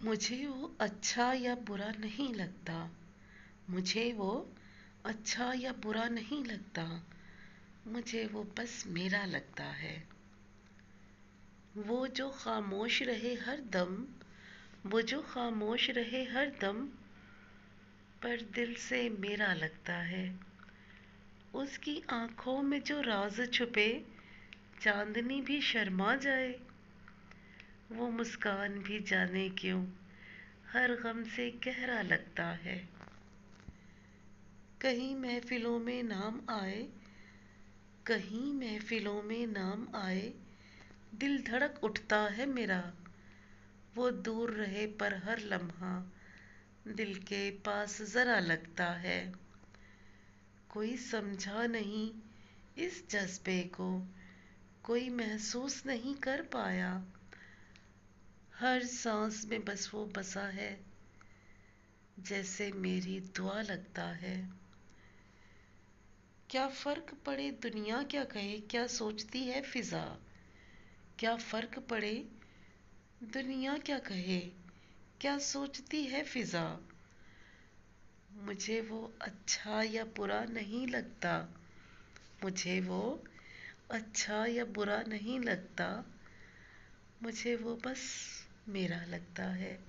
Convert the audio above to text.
मुझे वो अच्छा या बुरा नहीं लगता। मुझे वो अच्छा या बुरा नहीं लगता। मुझे वो बस मेरा लगता है। वो जो खामोश रहे हर दम, वो जो खामोश रहे हर दम, पर दिल से मेरा लगता है। उसकी आंखों में जो राज छुपे, चांदनी भी शर्मा जाए। वो मुस्कान भी जाने क्यों हर गम से गहरा लगता है। कहीं महफिलों में नाम आए, कहीं महफिलों में नाम आए, दिल धड़क उठता है मेरा। वो दूर रहे पर हर लम्हा दिल के पास जरा लगता है। कोई समझा नहीं इस जज्बे को, कोई महसूस नहीं कर पाया। हर सांस में बस वो बसा है, जैसे मेरी दुआ लगता है। क्या फर्क पड़े दुनिया क्या कहे, क्या सोचती है फिजा। क्या फर्क पड़े दुनिया क्या कहे, क्या सोचती है फिजा। मुझे वो अच्छा या बुरा नहीं लगता। मुझे वो अच्छा या बुरा नहीं लगता। मुझे वो बस मेरा लगता है।